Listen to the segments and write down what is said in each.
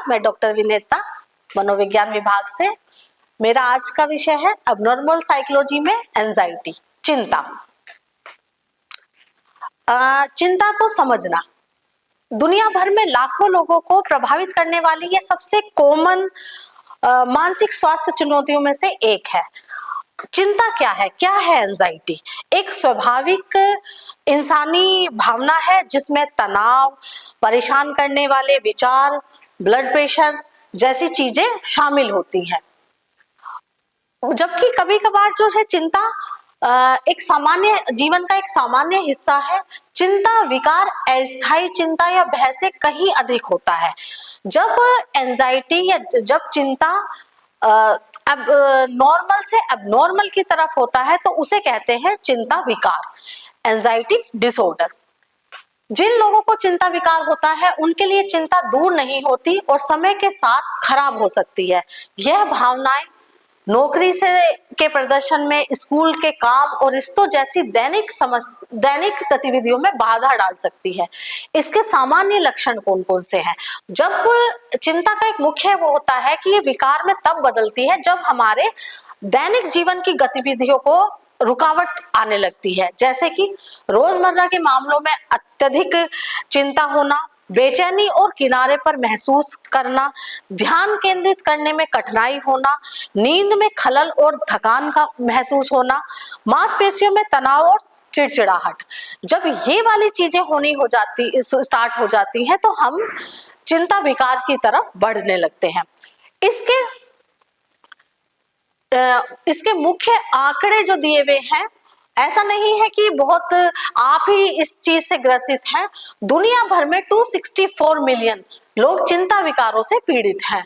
मैं डॉक्टर विनेता मनोविज्ञान विभाग से। मेरा आज का विषय है अबनॉर्मल साइकोलॉजी में एंजाइटी, चिंता। चिंता को समझना दुनिया भर में लाखों लोगों को प्रभावित करने वाली ये सबसे कॉमन मानसिक स्वास्थ्य चुनौतियों में से एक है। चिंता क्या है एंजाइटी? एक स्वाभाविक इंसानी भावना है जिसमें तनाव, परेशान करने वाले विचार, ब्लड प्रेशर जैसी चीजें शामिल होती हैं। जबकि कभी कभार जो है चिंता एक सामान्य जीवन का एक सामान्य हिस्सा है। चिंता विकार अस्थायी चिंता या भय से कहीं अधिक होता है। जब एंजाइटी या जब चिंता अब नॉर्मल से अबनॉर्मल की तरफ होता है तो उसे कहते हैं चिंता विकार, एंजाइटी डिसऑर्डर। जिन लोगों को चिंता विकार होता है उनके लिए चिंता दूर नहीं होती और समय के साथ खराब हो सकती है। यह भावनाएं नौकरी से के प्रदर्शन में, स्कूल के काम और रिश्तों जैसी दैनिक गतिविधियों में बाधा डाल सकती है। इसके सामान्य लक्षण कौन कौन से हैं? जब चिंता का एक मुख्य वो होता है कि ये विकार में तब बदलती है जब हमारे दैनिक जीवन की गतिविधियों को रुकावट आने लगती है, जैसे कि रोजमर्रा के मामलों में अत्यधिक चिंता होना, बेचैनी और किनारे पर महसूस करना, ध्यान केंद्रित करने में कठिनाई होना, नींद में खलल और थकान का महसूस होना, मांसपेशियों में तनाव और चिड़चिड़ाहट। जब ये वाली चीजें स्टार्ट हो जाती हैं तो हम चिंता विकार की तरफ बढ़ने लगते हैं। इसके मुख्य आंकड़े जो दिए हुए हैं, ऐसा नहीं है कि बहुत आप ही इस चीज से ग्रसित हैं। दुनिया भर में 264 मिलियन लोग चिंता विकारों से पीड़ित हैं।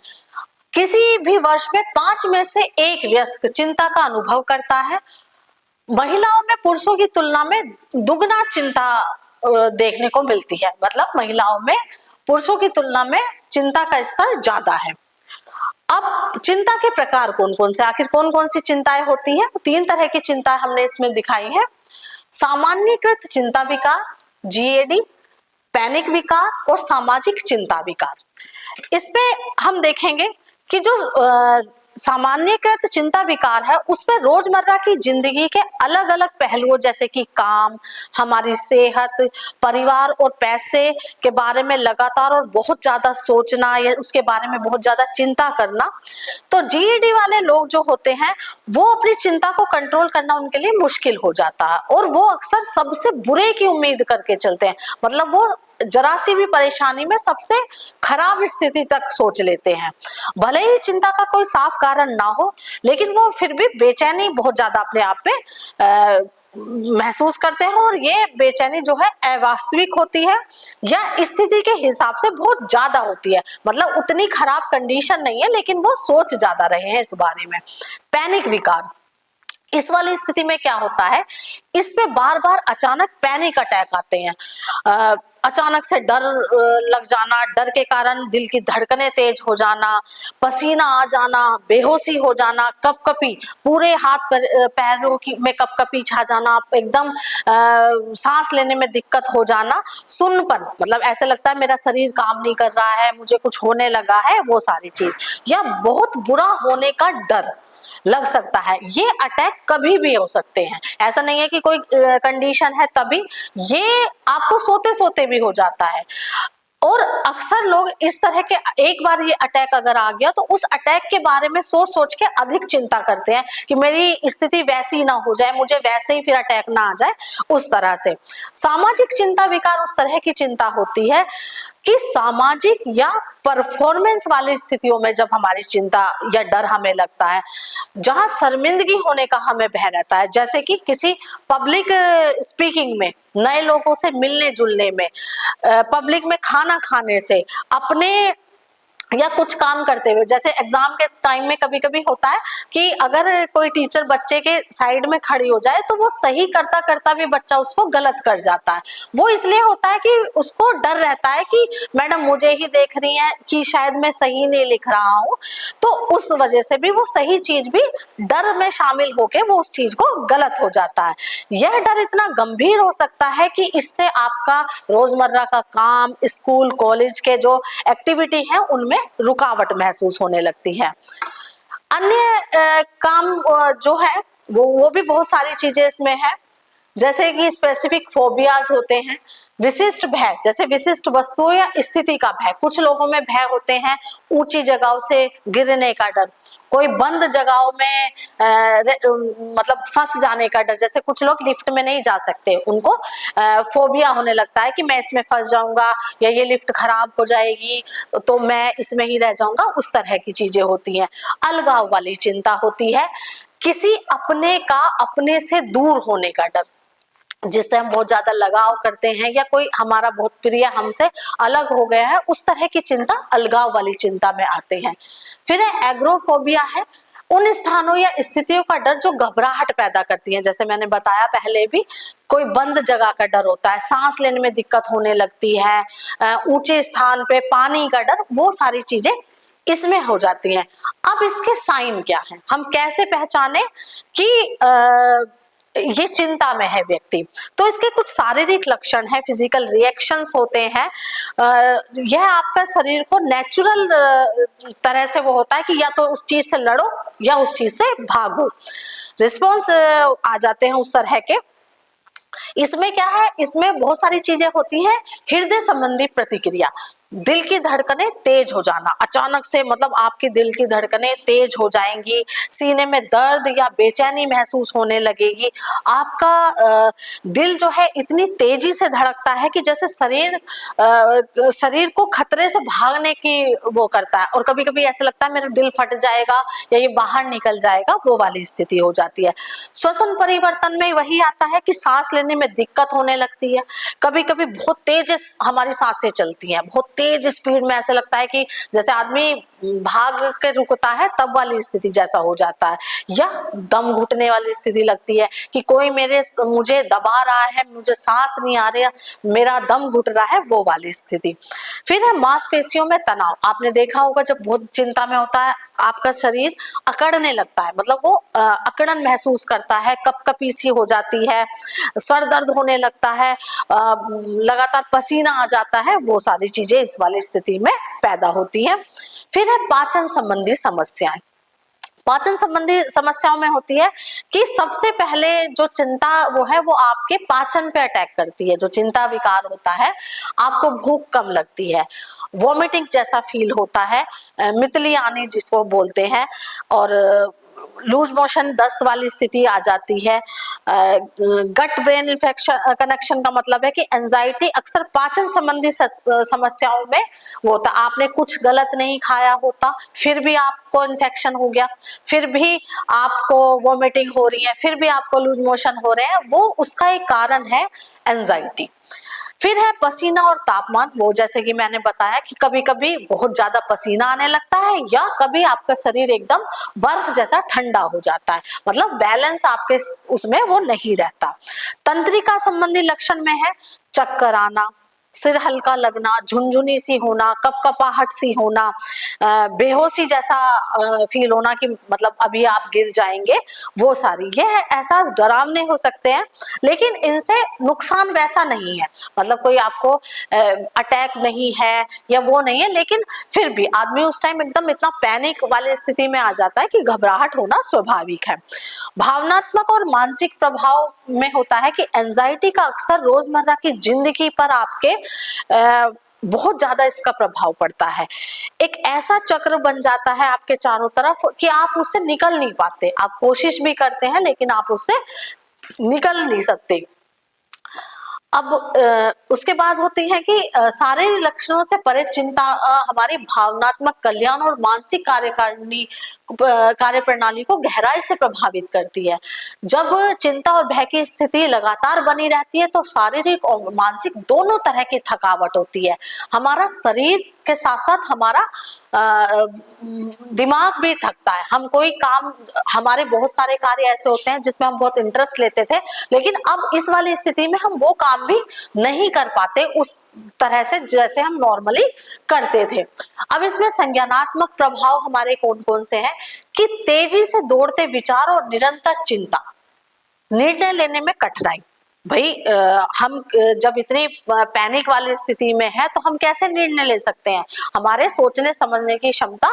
किसी भी वर्ष में 5 में से 1 वयस्क चिंता का अनुभव करता है। महिलाओं में पुरुषों की तुलना में दुगना चिंता देखने को मिलती है। मतलब महिलाओं में पुरुषों की तुलना में चिंता का स्तर ज्यादा है। अब चिंता के प्रकार कौन कौन से, आखिर कौन कौन सी चिंताएं होती हैं? 3 तरह की चिंता हमने इसमें दिखाई है। सामान्यकृत चिंता विकार, जीएडी, पैनिक विकार और सामाजिक चिंता विकार। इसमें हम देखेंगे कि जो सामान्यकृत चिंता विकार है उसमें रोजमर्रा की जिंदगी के अलग अलग पहलुओं जैसे कि काम, हमारी सेहत, परिवार और पैसे के बारे में लगातार और बहुत ज्यादा सोचना या उसके बारे में बहुत ज्यादा चिंता करना। तो जीईडी वाले लोग जो होते हैं वो अपनी चिंता को कंट्रोल करना उनके लिए मुश्किल हो जाता है और वो अक्सर सबसे बुरे की उम्मीद करके चलते हैं। मतलब वो जरा सी भी परेशानी में सबसे खराब स्थिति तक सोच लेते हैं। भले ही चिंता का कोई साफ कारण ना हो, लेकिन वो फिर भी बेचैनी बहुत ज्यादा अपने आप में महसूस करते हैं और ये बेचैनी जो है अवास्तविक होती है या स्थिति के हिसाब से बहुत ज्यादा होती है। मतलब उतनी खराब कंडीशन नहीं है लेकिन वो सोच ज्यादा रहे हैं इस बारे में। पैनिक विकार, इस वाली स्थिति में क्या होता है, इसमें बार बार अचानक पैनिक अटैक आते हैं। अचानक से डर लग जाना, डर के कारण दिल की धड़कनें तेज हो जाना, पसीना आ जाना, बेहोशी हो जाना, कपकपी, पूरे हाथ पैरों में कपकपी छा जाना, एकदम सांस लेने में दिक्कत हो जाना, सुन्नपन, मतलब ऐसे लगता है मेरा शरीर काम नहीं कर रहा है, मुझे कुछ होने लगा है, वो सारी चीज, या बहुत बुरा होने का डर लग सकता है। ये अटैक कभी भी हो सकते हैं, ऐसा नहीं है कि कोई कंडीशन है तभी, ये आपको सोते सोते भी हो जाता है। और अक्सर लोग इस तरह के, एक बार ये अटैक अगर आ गया तो उस अटैक के बारे में सोच सोच के अधिक चिंता करते हैं कि मेरी स्थिति वैसी ना हो जाए, मुझे वैसे ही फिर अटैक ना आ जाए, उस तरह से। सामाजिक चिंता विकार उस तरह की चिंता होती है कि सामाजिक या परफॉर्मेंस वाली स्थितियों में जब हमारी चिंता या डर हमें लगता है, जहां शर्मिंदगी होने का हमें भय रहता है, जैसे कि किसी पब्लिक स्पीकिंग में, नए लोगों से मिलने जुलने में, पब्लिक में खाना खाने से, अपने या कुछ काम करते हुए, जैसे एग्जाम के टाइम में कभी कभी होता है कि अगर कोई टीचर बच्चे के साइड में खड़ी हो जाए तो वो सही करता करता भी बच्चा उसको गलत कर जाता है। वो इसलिए होता है कि उसको डर रहता है कि मैडम मुझे ही देख रही है कि शायद मैं सही नहीं लिख रहा हूँ, तो उस वजह से भी वो सही चीज भी डर में शामिल होके वो उस चीज को गलत हो जाता है। यह डर इतना गंभीर हो सकता है कि इससे आपका रोजमर्रा का काम, स्कूल कॉलेज के जो एक्टिविटी है उनमें में रुकावट महसूस होने लगती है। अन्य काम जो है वो भी बहुत सारी चीजें इसमें है, जैसे कि स्पेसिफिक फोबियाज होते हैं, विशिष्ट भय, जैसे विशिष्ट वस्तुओं या स्थिति का भय। कुछ लोगों में भय होते हैं ऊंची जगहों से गिरने का डर, कोई बंद जगहों में मतलब फंस जाने का डर, जैसे कुछ लोग लिफ्ट में नहीं जा सकते, उनको फोबिया होने लगता है कि मैं इसमें फंस जाऊंगा या ये लिफ्ट खराब हो जाएगी तो मैं इसमें ही रह जाऊंगा, उस तरह की चीजें होती हैं। अलगाव वाली चिंता होती है, किसी अपने का अपने से दूर होने का डर, जिससे हम बहुत ज्यादा लगाव करते हैं या कोई हमारा बहुत प्रिय हमसे अलग हो गया है, उस तरह की चिंता अलगाव वाली चिंता में आते हैं। फिर एग्रोफोबिया है, उन स्थानों या स्थितियों का डर जो घबराहट पैदा करती है, जैसे मैंने बताया पहले भी, कोई बंद जगह का डर होता है, सांस लेने में दिक्कत होने लगती है, ऊंचे स्थान पे पानी का डर, वो सारी चीजें इसमें हो जाती हैं। अब इसके साइन क्या हैं, हम कैसे पहचाने कि ये चिंता में है व्यक्ति? तो इसके कुछ शारीरिक लक्षण है, फिजिकल रिएक्शंस होते हैं। यह आपका शरीर को नेचुरल तरह से वो होता है कि या तो उस चीज से लड़ो या उस चीज से भागो, रिस्पॉन्स आ जाते हैं उस तरह के। इसमें क्या है, इसमें बहुत सारी चीजें होती हैं, हृदय संबंधी प्रतिक्रिया, दिल की धड़कनें तेज हो जाना, अचानक से मतलब आपकी दिल की धड़कनें तेज हो जाएंगी, सीने में दर्द या बेचैनी महसूस होने लगेगी, आपका दिल जो है इतनी तेजी से धड़कता है कि जैसे शरीर को खतरे से भागने की वो करता है, और कभी कभी ऐसा लगता है मेरा दिल फट जाएगा या ये बाहर निकल जाएगा, वो वाली स्थिति हो जाती है। श्वसन परिवर्तन में वही आता है कि सांस लेने में दिक्कत होने लगती है, कभी कभी बहुत तेज हमारी सांसें चलती हैं, बहुत तेज स्पीड में, ऐसे लगता है कि जैसे आदमी भाग के रुकता है तब वाली स्थिति जैसा हो जाता है, या दम घुटने वाली स्थिति लगती है कि कोई मुझे दबा रहा है, मुझे सांस नहीं आ रहा, मेरा दम घुट रहा है, वो वाली स्थिति। फिर है मांसपेशियों में तनाव, आपने देखा होगा जब बहुत चिंता में होता है आपका शरीर अकड़ने लगता है, मतलब वो अकड़न महसूस करता है, कपकपी सी हो जाती है, सर दर्द होने लगता है, लगातार पसीना आ जाता है, वो सारी चीजें इस वाली स्थिति में पैदा होती हैं। फिर है पाचन संबंधी समस्याएं। पाचन संबंधी समस्याओं में होती है कि सबसे पहले जो चिंता वो है वो आपके पाचन पे अटैक करती है। जो चिंता विकार होता है, आपको भूख कम लगती है, वॉमिटिंग जैसा फील होता है, मितली आनी जिसको बोलते हैं, और लूज मोशन, दस्त वाली स्थिति आ जाती है। गट ब्रेन इन्फेक्शन कनेक्शन का मतलब है कि एंजाइटी अक्सर पाचन संबंधी समस्याओं में वो होता, आपने कुछ गलत नहीं खाया होता फिर भी आपको इन्फेक्शन हो गया, फिर भी आपको वॉमिटिंग हो रही है, फिर भी आपको लूज मोशन हो रहे हैं, वो उसका एक कारण है एंजाइटी। फिर है पसीना और तापमान, वो जैसे कि मैंने बताया कि कभी कभी बहुत ज्यादा पसीना आने लगता है या कभी आपका शरीर एकदम बर्फ जैसा ठंडा हो जाता है, मतलब बैलेंस आपके उसमें वो नहीं रहता। तंत्रिका संबंधी लक्षण में है चक्कर आना, सिर हल्का लगना, झुनझुनी सी होना, कपकपाहट सी होना, बेहोशी जैसा फील होना कि मतलब अभी आप गिर जाएंगे, वो सारी ये एहसास डरावने हो सकते हैं, लेकिन इनसे नुकसान वैसा नहीं है, मतलब कोई आपको अटैक नहीं है या वो नहीं है, लेकिन फिर भी आदमी उस टाइम एकदम इतना पैनिक वाली स्थिति में आ जाता है कि घबराहट होना स्वाभाविक है। भावनात्मक और मानसिक प्रभाव में होता है कि एंजाइटी का अक्सर रोजमर्रा की जिंदगी पर आपके बहुत ज्यादा इसका प्रभाव पड़ता है। एक ऐसा चक्र बन जाता है आपके चारों तरफ कि आप उससे निकल नहीं पाते, आप कोशिश भी करते हैं लेकिन आप उससे निकल नहीं सकते। अब उसके बाद होती है कि सारे लक्षणों से परे चिंता हमारी भावनात्मक कल्याण और मानसिक कार्य प्रणाली को गहराई से प्रभावित करती है। जब चिंता और भय की स्थिति लगातार बनी रहती है तो शारीरिक और मानसिक दोनों तरह की थकावट होती है। हमारा शरीर के साथ साथ हमारा दिमाग भी थकता है। हम कोई काम, हमारे बहुत सारे कार्य ऐसे होते हैं जिसमें हम बहुत इंटरेस्ट लेते थे, लेकिन अब इस वाली स्थिति में हम वो काम भी नहीं कर पाते उस तरह से जैसे हम नॉर्मली करते थे। अब इसमें संज्ञानात्मक प्रभाव हमारे कौन कौन से हैं कि तेजी से दौड़ते विचार और निरंतर चिंता, निर्णय लेने में कठिनाई, भाई हम जब इतनी पैनिक वाली स्थिति में है तो हम कैसे निर्णय ले सकते हैं? हमारे सोचने समझने की क्षमता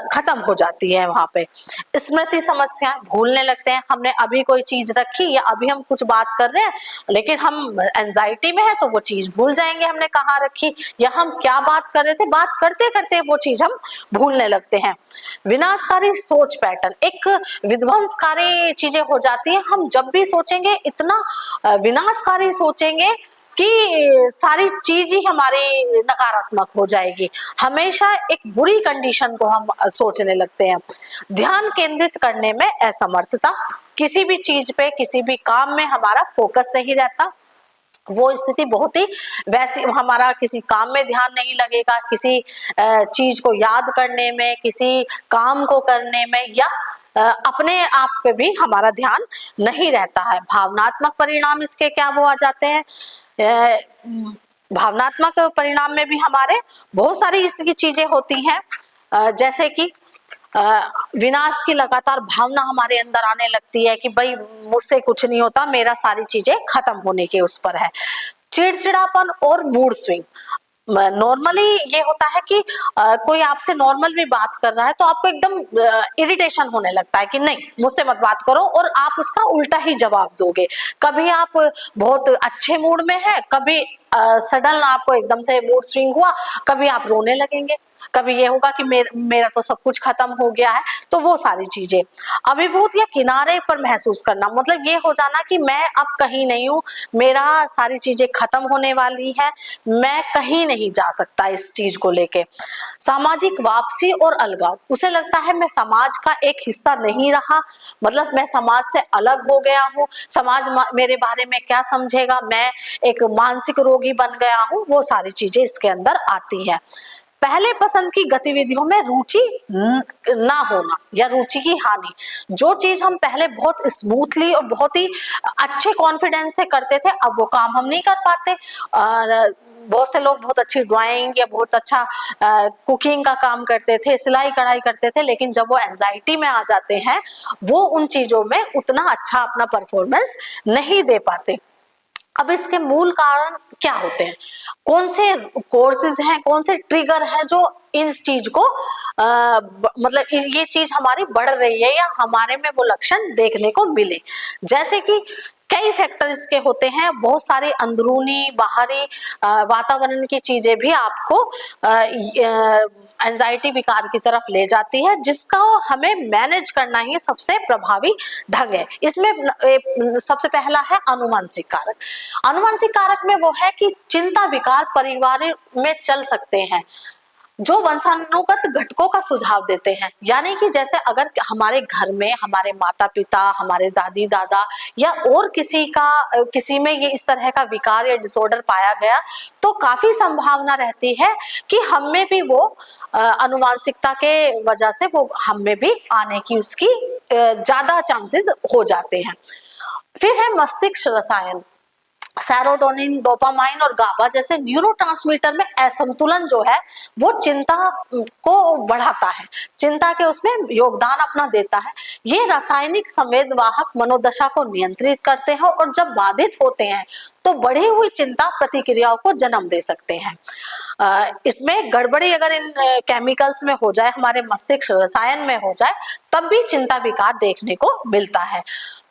खत्म हो जाती है वहां पे। स्मृति समस्या, भूलने लगते हैं। हमने अभी कोई चीज रखी या अभी हम कुछ बात कर रहे हैं, लेकिन हम एंजाइटी में है तो वो चीज भूल जाएंगे हमने कहाँ रखी या हम क्या बात कर रहे थे। बात करते करते वो चीज हम भूलने लगते हैं। विनाशकारी सोच पैटर्न, एक विध्वंसकारी चीजें हो जाती है। हम जब भी सोचेंगे इतना विनाशकारी सोचेंगे कि सारी चीज ही हमारी नकारात्मक हो जाएगी। हमेशा एक बुरी कंडीशन को हम सोचने लगते हैं। ध्यान केंद्रित करने में असमर्थता, किसी भी चीज पे किसी भी काम में हमारा फोकस नहीं रहता। वो स्थिति बहुत ही वैसी, हमारा किसी काम में ध्यान नहीं लगेगा, किसी चीज को याद करने में, किसी काम को करने में या अपने आप पे भी हमारा ध्यान नहीं रहता है। भावनात्मक परिणाम इसके क्या वो आ जाते हैं। भावनात्मक परिणाम में भी हमारे बहुत सारी इसकी चीजें होती हैं, जैसे कि विनाश की लगातार भावना हमारे अंदर आने लगती है कि भाई मुझसे कुछ नहीं होता, मेरा सारी चीजें खत्म होने के उस पर है। चिड़चिड़ापन और मूड स्विंग, नॉर्मली ये होता है कि कोई आपसे नॉर्मल भी बात कर रहा है तो आपको एकदम इरिटेशन होने लगता है कि नहीं मुझसे मत बात करो, और आप उसका उल्टा ही जवाब दोगे। कभी आप बहुत अच्छे मूड में है, कभी सडन आपको एकदम से मूड स्विंग हुआ, कभी आप रोने लगेंगे, कभी ये होगा कि मेरा तो सब कुछ खत्म हो गया है। तो वो सारी चीजें। अभिभूत या किनारे पर महसूस करना, मतलब ये हो जाना कि मैं अब कहीं नहीं हूँ, मेरा सारी चीजें खत्म होने वाली है, मैं कहीं नहीं जा सकता इस चीज को लेके। सामाजिक वापसी और अलगाव, उसे लगता है मैं समाज का एक हिस्सा नहीं रहा, मतलब मैं समाज से अलग हो गया हूँ, समाज मेरे बारे में क्या समझेगा, मैं एक मानसिक रोगी बन गया हूँ। वो सारी चीजें इसके अंदर आती है। पहले पसंद की गतिविधियों में रुचि ना होना या रुचि की हानि, जो चीज हम पहले बहुत स्मूथली और बहुत ही अच्छे कॉन्फिडेंस से करते थे, अब वो काम हम नहीं कर पाते। और बहुत से लोग बहुत अच्छी ड्राइंग या बहुत अच्छा कुकिंग का काम करते थे, सिलाई कढ़ाई करते थे, लेकिन जब वो एंजाइटी में आ जाते हैं वो उन चीजों में उतना अच्छा अपना परफॉर्मेंस नहीं दे पाते। अब इसके मूल कारण क्या होते हैं, कौन से कोर्सेज हैं, कौन से ट्रिगर हैं जो इस चीज को मतलब ये चीज हमारी बढ़ रही है या हमारे में वो लक्षण देखने को मिले। जैसे कि कई फैक्टर इसके होते हैं, बहुत सारी अंदरूनी बाहरी वातावरण की चीजें भी आपको एंजाइटी विकार की तरफ ले जाती है, जिसका हमें मैनेज करना ही सबसे प्रभावी ढंग है। इसमें सबसे पहला है अनुमानसिक कारक। अनुमानसिक कारक में वो है कि चिंता विकार परिवार में चल सकते हैं जो वंशानुगत घटकों का सुझाव देते हैं। यानी कि जैसे अगर हमारे घर में हमारे माता पिता, हमारे दादी दादा या और किसी में ये इस तरह का विकार या डिसऑर्डर पाया गया, तो काफी संभावना रहती है कि हम में भी वो अनुवांशिकता के वजह से वो हम में भी आने की उसकी ज्यादा चांसेस हो जाते हैं। फिर है मस्तिष्क रसायन, सेरोटोनिन, डोपामाइन और गाबा जैसे न्यूरोट्रांसमीटर में असंतुलन जो है वो चिंता को बढ़ाता है, चिंता के उसमें योगदान अपना देता है। ये रासायनिक संवेदवाहक मनोदशा को नियंत्रित करते हैं और जब बाधित होते हैं तो बढ़ी हुई चिंता प्रतिक्रियाओं को जन्म दे सकते हैं। इसमें गड़बड़ी अगर इन केमिकल्स में हो जाए, हमारे मस्तिष्क रसायन में हो जाए, तब भी चिंता विकार देखने को मिलता है।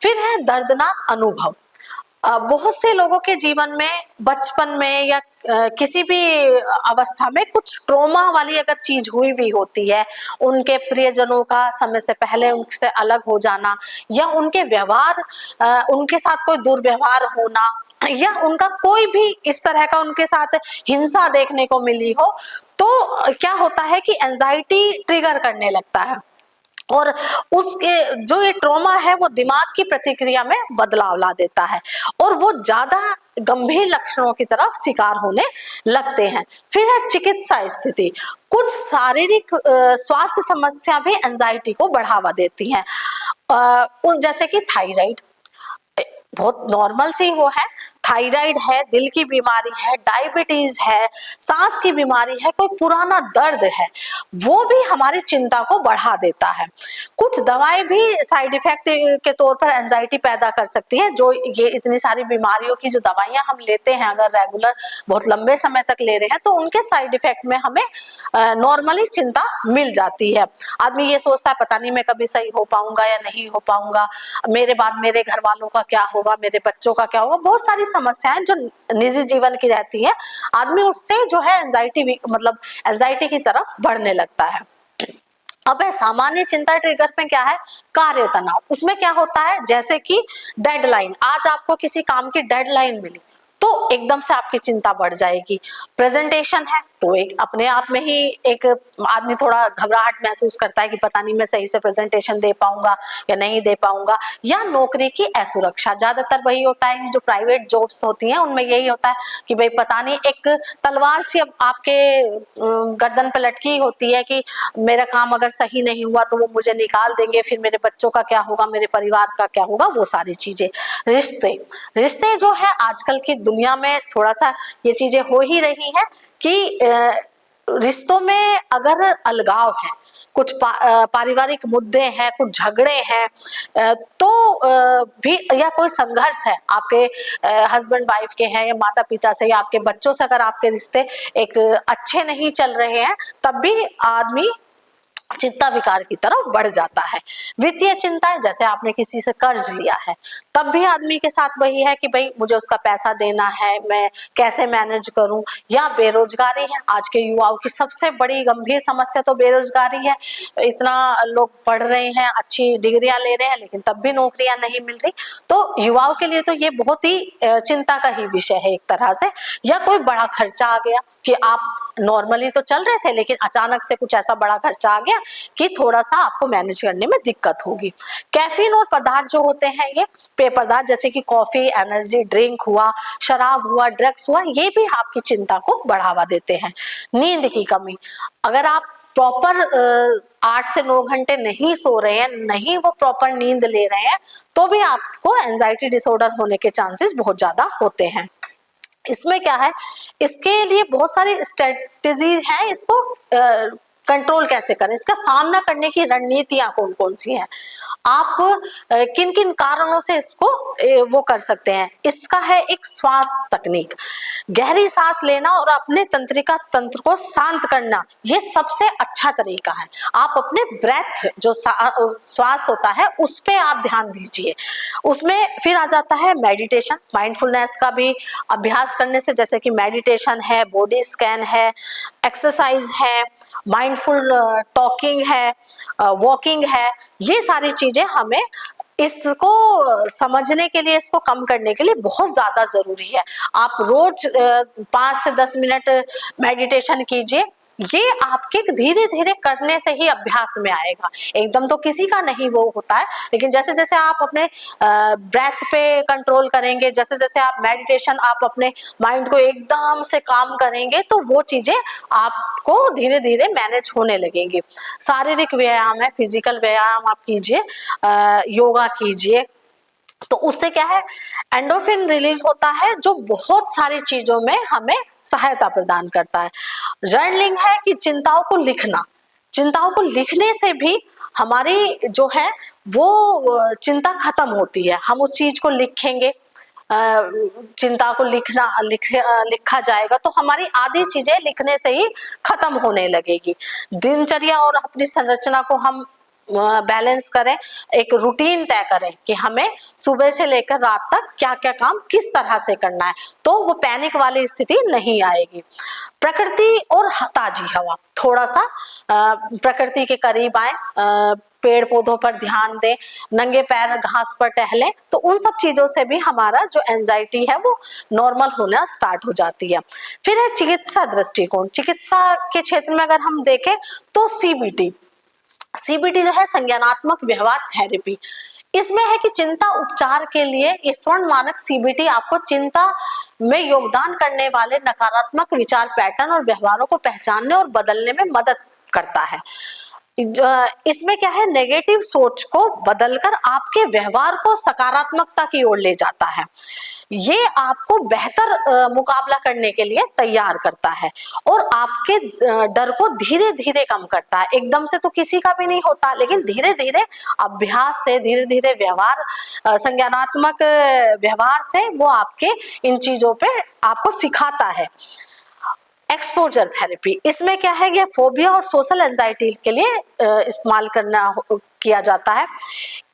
फिर है दर्दनाक अनुभव। बहुत से लोगों के जीवन में बचपन में या किसी भी अवस्था में कुछ ट्रॉमा वाली अगर चीज हुई भी होती है, उनके प्रियजनों का समय से पहले उनसे अलग हो जाना या उनके व्यवहार, उनके साथ कोई दुर्व्यवहार होना या उनका कोई भी इस तरह का उनके साथ हिंसा देखने को मिली हो, तो क्या होता है कि एंजाइटी ट्रिगर करने लगता है और उसके जो ये ट्रॉमा है वो दिमाग की प्रतिक्रिया में बदलाव ला देता है और वो ज्यादा गंभीर लक्षणों की तरफ शिकार होने लगते हैं। फिर है चिकित्सा स्थिति। कुछ शारीरिक स्वास्थ्य समस्या भी एंजाइटी को बढ़ावा देती हैं, जैसे कि थायराइड, बहुत नॉर्मल सी वो है, थायराइड है, दिल की बीमारी है, डायबिटीज है, सांस की बीमारी है, कोई पुराना दर्द है, वो भी हमारी चिंता को बढ़ा देता है। कुछ दवाएं भी साइड इफेक्ट के तौर पर एंजाइटी पैदा कर सकती है। जो ये इतनी सारी बीमारियों की जो दवाइयां हम लेते हैं, अगर रेगुलर बहुत लंबे समय तक ले रहे हैं, तो उनके साइड इफेक्ट में हमें नॉर्मली चिंता मिल जाती है। आदमी ये सोचता है पता नहीं मैं कभी सही हो पाऊंगा या नहीं हो पाऊंगा, मेरे बाद मेरे घर वालों का क्या होगा, मेरे बच्चों का क्या होगा, बहुत सारी समस्याएं जो निजी जीवन की रहती है, आदमी उससे जो है एंजाइटी मतलब एंजाइटी की तरफ बढ़ने लगता है। अब सामान्य चिंता ट्रिगर में क्या है, कार्य तनाव। उसमें क्या होता है, जैसे कि डेडलाइन, आज आपको किसी काम की डेडलाइन मिली तो एकदम से आपकी चिंता बढ़ जाएगी। प्रेजेंटेशन है तो एक अपने आप में ही एक आदमी थोड़ा घबराहट महसूस करता है कि पता नहीं मैं सही से प्रेजेंटेशन दे पाऊंगा या नहीं दे पाऊंगा। या नौकरी की असुरक्षा, ज्यादातर वही होता है कि जो प्राइवेट जॉब्स होती हैं उनमें यही होता है कि भाई पता नहीं, एक तलवार सी अब आपके गर्दन पे लटकी होती है कि मेरा काम अगर सही नहीं हुआ तो वो मुझे निकाल देंगे, फिर मेरे बच्चों का क्या होगा, मेरे परिवार का क्या होगा, वो सारी चीजें। रिश्ते, रिश्ते जो है आजकल की दुनिया में थोड़ा सा ये चीजें हो ही रही है कि रिश्तों में अगर अलगाव है, कुछ पारिवारिक मुद्दे हैं, कुछ झगड़े हैं, तो भी, या कोई संघर्ष है आपके हस्बैंड वाइफ के हैं या माता पिता से या आपके बच्चों से, अगर आपके रिश्ते एक अच्छे नहीं चल रहे हैं, तब भी आदमी चिंता विकार की तरफ बढ़ जाता है। वित्तीय चिंता है, जैसे आपने किसी से कर्ज लिया है, तब भी आदमी के साथ वही है कि भाई मुझे उसका पैसा देना है, मैं कैसे मैनेज करूं। या बेरोजगारी है, आज के युवाओं की सबसे बड़ी गंभीर समस्या तो बेरोजगारी है। इतना लोग पढ़ रहे हैं, अच्छी डिग्रियां ले रहे हैं, लेकिन तब भी नौकरियां नहीं मिल रही। तो युवाओं के लिए तो ये बहुत ही चिंता का ही विषय है एक तरह से। या कोई बड़ा खर्चा आ गया कि आप नॉर्मली तो चल रहे थे, लेकिन अचानक से कुछ ऐसा बड़ा खर्चा आ गया कि थोड़ा सा आपको मैनेज करने में दिक्कत होगी। कैफीन और पदार्थ जो होते हैं, ये पेय पदार्थ जैसे कि कॉफी, एनर्जी ड्रिंक हुआ, शराब हुआ, ड्रग्स हुआ, ये भी आपकी चिंता को बढ़ावा देते हैं। नींद की कमी, अगर आप प्रॉपर 8 से 9 घंटे नहीं सो रहे हैं, नहीं वो प्रॉपर नींद ले रहे हैं, तो भी आपको एंजाइटी डिसऑर्डर होने के चांसेस बहुत ज्यादा होते हैं। इसमें क्या है, इसके लिए बहुत सारी स्ट्रेटेजी है, इसको कंट्रोल कैसे करें, इसका सामना करने की रणनीतियां कौन कौन सी हैं, आप किन किन कारणों से इसको वो कर सकते हैं। इसका है एक श्वास तकनीक, गहरी सांस लेना और अपने तंत्रिका तंत्र को शांत करना, ये सबसे अच्छा तरीका है। आप अपने ब्रेथ जो श्वास होता है उस पे आप ध्यान दीजिए। उसमें फिर आ जाता है मेडिटेशन, माइंडफुलनेस का भी अभ्यास करने से, जैसे कि मेडिटेशन है, बॉडी स्कैन है, एक्सरसाइज है, माइंडफुल टॉकिंग है, वॉकिंग है, ये सारी चीजें हमें इसको समझने के लिए, इसको कम करने के लिए बहुत ज्यादा जरूरी है। आप रोज 5 से 10 मिनट मेडिटेशन कीजिए, ये आपके धीरे धीरे करने से ही अभ्यास में आएगा, एकदम तो किसी का नहीं वो होता है। लेकिन जैसे जैसे आप अपने ब्रेथ पे कंट्रोल करेंगे, जैसे जैसे आप मेडिटेशन, आप अपने माइंड को एकदम से काम करेंगे, तो वो चीजें आपको धीरे धीरे मैनेज होने लगेंगी। शारीरिक व्यायाम है, फिजिकल व्यायाम आप कीजिए, योगा कीजिए, तो उससे क्या है, एंडोर्फिन रिलीज होता है जो बहुत सारी चीजों में हमें सहायता प्रदान करता है। जर्नलिंग है कि चिंताओं को लिखना, चिंताओं को लिखने से भी हमारी जो है वो चिंता खत्म होती है। हम उस चीज को लिखेंगे, चिंता को लिखा जाएगा तो हमारी आधी चीजें लिखने से ही खत्म होने लगेगी। दिनचर्या और अपनी संरचना को हम बैलेंस करें, एक रूटीन तय करें कि हमें सुबह से लेकर रात तक क्या क्या काम किस तरह से करना है, तो वो पैनिक वाली स्थिति नहीं आएगी। प्रकृति और ताजी हवा, थोड़ा सा प्रकृति के करीब आए, पेड़ पौधों पर ध्यान दें, नंगे पैर घास पर टहलें, तो उन सब चीजों से भी हमारा जो एंजाइटी है वो नॉर्मल होना स्टार्ट हो जाती है। फिर है चिकित्सा दृष्टिकोण, चिकित्सा के क्षेत्र में अगर हम देखें तो सीबीटी जो है संज्ञानात्मक व्यवहार थेरेपी, इसमें है कि चिंता उपचार के लिए ये स्वर्ण मानक सीबीटी आपको चिंता में योगदान करने वाले नकारात्मक विचार पैटर्न और व्यवहारों को पहचानने और बदलने में मदद करता है। इसमें क्या है, नेगेटिव सोच को बदलकर आपके व्यवहार को सकारात्मकता की ओर ले जाता है। ये आपको बेहतर मुकाबला करने के लिए तैयार करता है और आपके डर को धीरे धीरे कम करता है। एकदम से तो किसी का भी नहीं होता, लेकिन धीरे धीरे अभ्यास से, धीरे धीरे व्यवहार, संज्ञानात्मक व्यवहार से वो आपके इन चीजों पे आपको सिखाता है। एक्सपोजर थेरेपी, इसमें क्या है, ये फोबिया और सोशल एंजाइटी के लिए इस्तेमाल किया जाता है।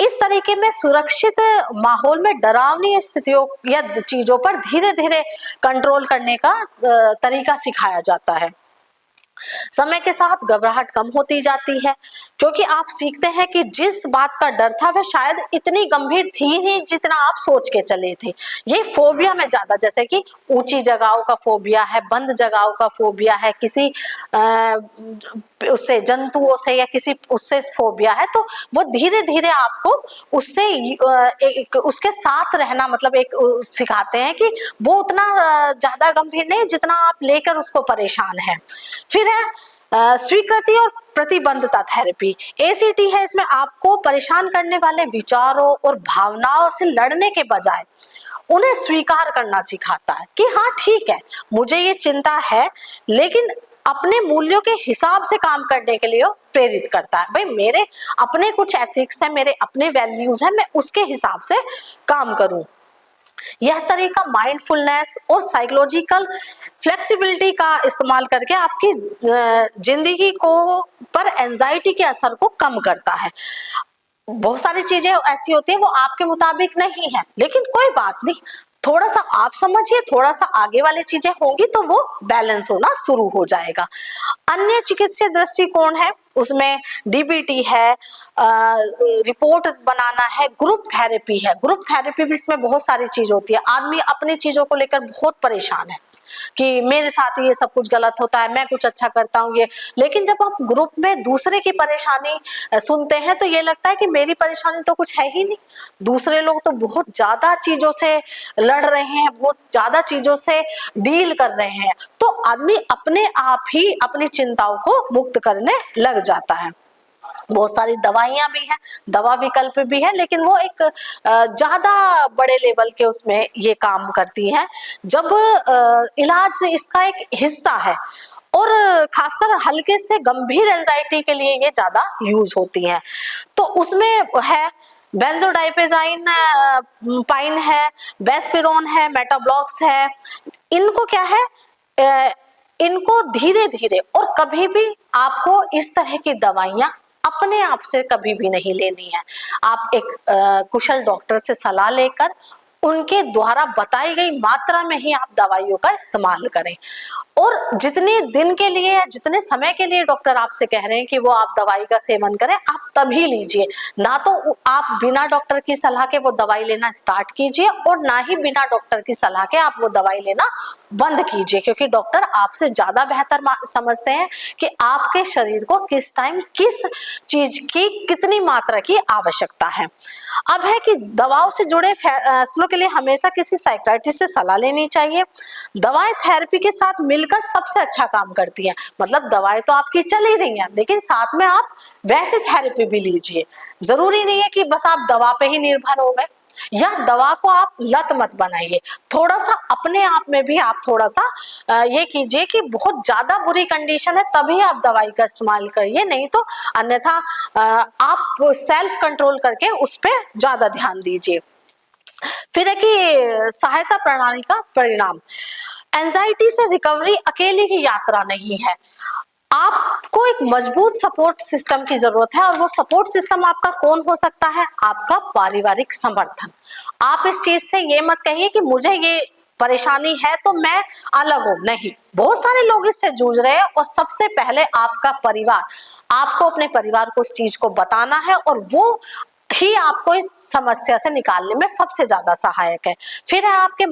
इस तरीके में सुरक्षित माहौल में डरावनी स्थितियों या चीजों पर धीरे धीरे कंट्रोल करने का तरीका सिखाया जाता है। समय के साथ घबराहट कम होती जाती है, क्योंकि आप सीखते हैं कि जिस बात का डर था वह शायद इतनी गंभीर थी ही जितना आप सोच के चले थे। ये फोबिया में ज्यादा, जैसे कि ऊंची जगहों का फोबिया है, बंद जगहों का फोबिया है, किसी उससे जंतुओं से या किसी उससे फोबिया है, तो वो धीरे धीरे आपको उससे उसके साथ रहना, मतलब एक सिखाते हैं कि वो उतना ज्यादा गंभीर नहीं जितना आप लेकर उसको परेशान है। फिर है स्वीकृति और प्रतिबद्धता थेरेपी, एसीटी है। इसमें आपको परेशान करने वाले विचारों और भावनाओं से लड़ने के बजाय उन्हें स्वीकार करना सिखाता है कि हाँ ठीक है, मुझे ये चिंता है, लेकिन अपने मूल्यों के हिसाब से काम करने के लिए प्रेरित करता है। भाई मेरे अपने कुछ एथिक्स है, मेरे अपने वैल्यूज है, मैं उसके हिसाब से काम करूं। यह तरीका माइंडफुलनेस और साइकोलॉजिकल फ्लेक्सिबिलिटी का इस्तेमाल करके आपकी जिंदगी को पर एंजाइटी के असर को कम करता है। बहुत सारी चीजें ऐसी होती है वो आपके मुताबिक नहीं है, लेकिन कोई बात नहीं, थोड़ा सा आप समझिए, थोड़ा सा आगे वाली चीजें होंगी तो वो बैलेंस होना शुरू हो जाएगा। अन्य चिकित्सीय दृष्टिकोण है, उसमें डीबीटी है, रिपोर्ट बनाना है, ग्रुप थेरेपी है। ग्रुप थेरेपी भी इसमें बहुत सारी चीज होती है। आदमी अपनी चीजों को लेकर बहुत परेशान है कि मेरे साथ ये सब कुछ गलत होता है, मैं कुछ अच्छा करता हूँ ये, लेकिन जब हम ग्रुप में दूसरे की परेशानी सुनते हैं तो ये लगता है कि मेरी परेशानी तो कुछ है ही नहीं, दूसरे लोग तो बहुत ज्यादा चीजों से लड़ रहे हैं, बहुत ज्यादा चीजों से डील कर रहे हैं, तो आदमी अपने आप ही अपनी चिंताओं को मुक्त करने लग जाता है। बहुत सारी दवाइयां भी हैं, दवा विकल्प भी है, लेकिन वो एक ज्यादा बड़े लेवल के उसमें ये काम करती है, जब इलाज इसका एक हिस्सा है, और खासकर हल्के से गंभीर एंजाइटी के लिए ये ज्यादा यूज होती है। तो उसमें है बेंजोडाइपेजाइन पाइन है, बेस्पिरोन है, मेटाब्लॉक्स है। इनको क्या है, इनको धीरे धीरे, और कभी भी आपको इस तरह की दवाइयां अपने आप से कभी भी नहीं लेनी है। आप एक कुशल डॉक्टर से सलाह लेकर उनके द्वारा बताई गई मात्रा में ही आप दवाइयों का इस्तेमाल करें, और जितने दिन के लिए या जितने समय के लिए डॉक्टर आपसे कह रहे हैं कि वो आप दवाई का सेवन करें, आप तभी लीजिए। ना तो आप बिना डॉक्टर की सलाह के वो दवाई लेना स्टार्ट कीजिए, और ना ही बिना डॉक्टर की सलाह के आप वो दवाई लेना बंद कीजिए, क्योंकि डॉक्टर आपसे ज्यादा बेहतर समझते हैं कि आपके शरीर को किस टाइम किस चीज की कितनी मात्रा की आवश्यकता है। अब है कि दवाओं से जुड़े फैसलों के लिए हमेशा किसी साइकियाट्रिस्ट से सलाह लेनी चाहिए। दवाएं थेरेपी के साथ मिलकर सबसे अच्छा काम करती हैं। मतलब दवाएं तो आपकी चल ही रही हैं, लेकिन साथ में आप वैसे थेरेपी भी लीजिए। जरूरी नहीं है कि बस आप दवा पे ही निर्भर हो गए, या दवा को आप लत मत बनाइए। थोड़ा सा अपने आप में भी आप थोड़ा सा ये कीजिए कि बहुत ज्यादा बुरी कंडीशन है तभी आप दवाई का इस्तेमाल करिए, नहीं तो अन्यथा आप सेल्फ कंट्रोल करके उस पर ज्यादा ध्यान दीजिए। फिर है कि सहायता प्रणाली का परिणाम। एंजाइटी से रिकवरी अकेले की यात्रा नहीं है, आपको एक मजबूत सपोर्ट सिस्टम की जरूरत है, और वो सपोर्ट सिस्टम आपका कौन हो सकता है? आपका पारिवारिक समर्थन। आप इस चीज से ये मत कहिए कि मुझे ये परेशानी है तो मैं अलग हूं, नहीं, बहुत सारे लोग इससे जूझ रहे हैं, और सबसे पहले आपका परिवार, आपको अपने परिवार को इस चीज को बताना है, और वो ही आपको इस समस्या से निकालने में सबसे ज्यादा सहायक है। फिर है आपके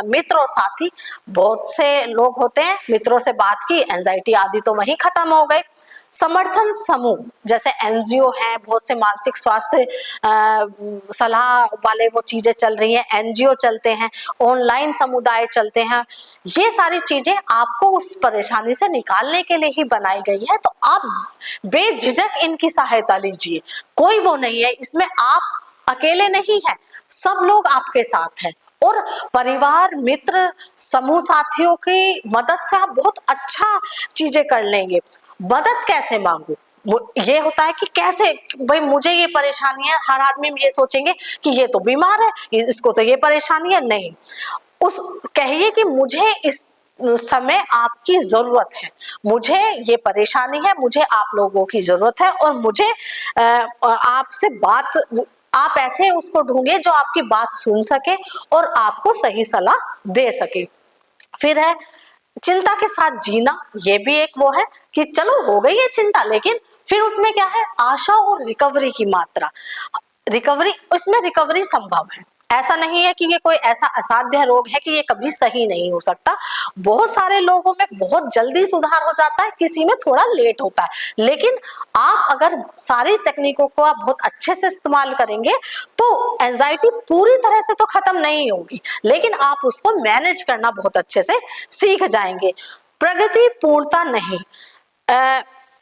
मित्र और साथी। बहुत से लोग होते हैं, मित्रों से बात की, एंजाइटी आदि तो वहीं खत्म हो गए। समर्थन समूह जैसे एनजीओ है, बहुत से मानसिक स्वास्थ्य सलाह वाले वो चीजें चल रही हैं, एनजीओ चलते हैं, ऑनलाइन समुदाय चलते हैं। ये सारी चीजें आपको उस परेशानी से निकालने के लिए ही बनाई गई है, तो आप बेझिझक इनकी सहायता लीजिए। कोई वो नहीं है, इसमें आप अकेले नहीं हैं, सब लोग आपके साथ हैं, और परिवार, मित्र, समूह साथियों की मदद से आप बहुत अच्छा चीजें कर लेंगे। मदद कैसे मांगू, ये होता है कि कैसे, भाई मुझे ये परेशानी है, हर आदमी ये सोचेंगे कि ये तो बीमार है, इसको तो ये परेशानी है, नहीं, उस कहिए कि मुझे इस समय आपकी जरूरत है, मुझे ये परेशानी है, मुझे आप लोगों की जरूरत है, और मुझे आपसे बात, आप ऐसे उसको ढूंढिए जो आपकी बात सुन सके और आपको सही सलाह दे सके। फिर है चिंता के साथ जीना, ये भी एक वो है कि चलो हो गई है चिंता, लेकिन फिर उसमें क्या है, आशा और रिकवरी की मात्रा, रिकवरी, उसमें रिकवरी संभव है। ऐसा नहीं है कि ये कोई ऐसा असाध्य रोग है कि ये कभी सही नहीं हो सकता। बहुत सारे लोगों में बहुत जल्दी सुधार हो जाता है, किसी में थोड़ा लेट होता है, लेकिन आप अगर सारी तकनीकों को आप बहुत अच्छे से इस्तेमाल करेंगे तो एंजाइटी पूरी तरह से तो खत्म नहीं होगी, लेकिन आप उसको मैनेज करना बहुत अच्छे से सीख जाएंगे। प्रगति पूर्णता नहीं,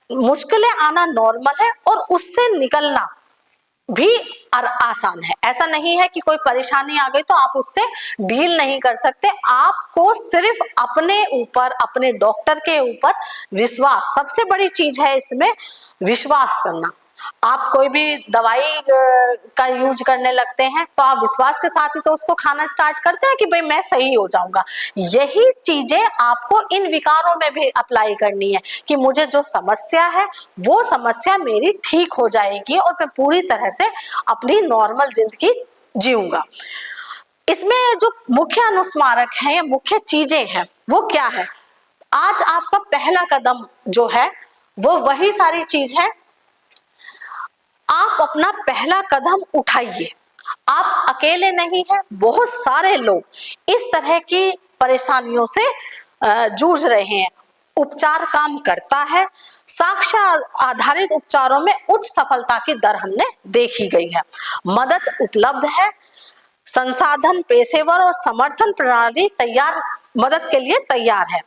मुश्किलें आना नॉर्मल है और उससे निकलना भी आसान है। ऐसा नहीं है कि कोई परेशानी आ गई तो आप उससे डील नहीं कर सकते। आपको सिर्फ अपने ऊपर, अपने डॉक्टर के ऊपर विश्वास, सबसे बड़ी चीज है इसमें विश्वास करना। आप कोई भी दवाई का यूज करने लगते हैं तो आप विश्वास के साथ ही तो उसको खाना स्टार्ट करते हैं कि भाई मैं सही हो जाऊंगा। यही चीजें आपको इन विकारों में भी अप्लाई करनी है कि मुझे जो समस्या है वो समस्या मेरी ठीक हो जाएगी और मैं पूरी तरह से अपनी नॉर्मल जिंदगी जीऊंगा। इसमें जो मुख्य अनुस्मारक है या मुख्य चीजें हैं वो क्या है, आज आपका पहला कदम जो है वो वही सारी चीज है, आप अपना पहला कदम उठाइए। आप अकेले नहीं हैं, बहुत सारे लोग इस तरह की परेशानियों से जूझ रहे हैं। उपचार काम करता है, साक्ष्य आधारित उपचारों में उच्च सफलता की दर हमने देखी गई है। मदद उपलब्ध है, संसाधन, पेशेवर और समर्थन प्रणाली तैयार, मदद के लिए तैयार है।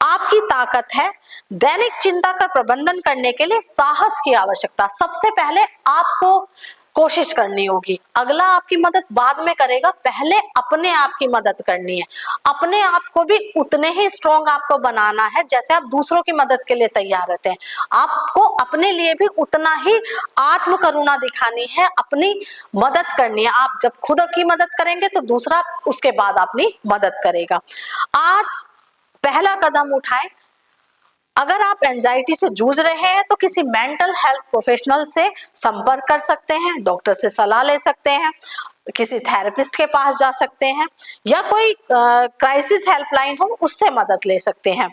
आपकी ताकत है, दैनिक चिंता का प्रबंधन करने के लिए साहस की आवश्यकता। सबसे पहले आपको कोशिश करनी होगी, अगला आपकी मदद बाद में करेगा, पहले अपने आप की मदद करनी है। अपने आप को भी उतने ही स्ट्रॉन्ग आपको बनाना है जैसे आप दूसरों की मदद के लिए तैयार रहते हैं। आपको अपने लिए भी उतना ही आत्म करुणा दिखानी है, अपनी मदद करनी है। आप जब खुद की मदद करेंगे तो दूसरा उसके बाद अपनी मदद करेगा। आज पहला कदम उठाएं। अगर आप एंजाइटी से जूझ रहे हैं तो किसी मेंटल हेल्थ प्रोफेशनल से संपर्क कर सकते हैं, डॉक्टर से सलाह ले सकते हैं, किसी थेरेपिस्ट के पास जा सकते हैं, या कोई क्राइसिस हेल्पलाइन हो उससे मदद ले सकते हैं।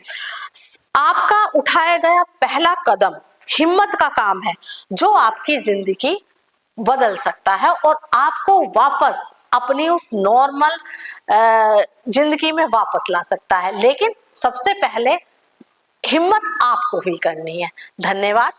आपका उठाया गया पहला कदम हिम्मत का काम है जो आपकी जिंदगी बदल सकता है और आपको वापस अपनी उस नॉर्मल जिंदगी में वापस ला सकता है। लेकिन सबसे पहले हिम्मत आपको ही करनी है। धन्यवाद।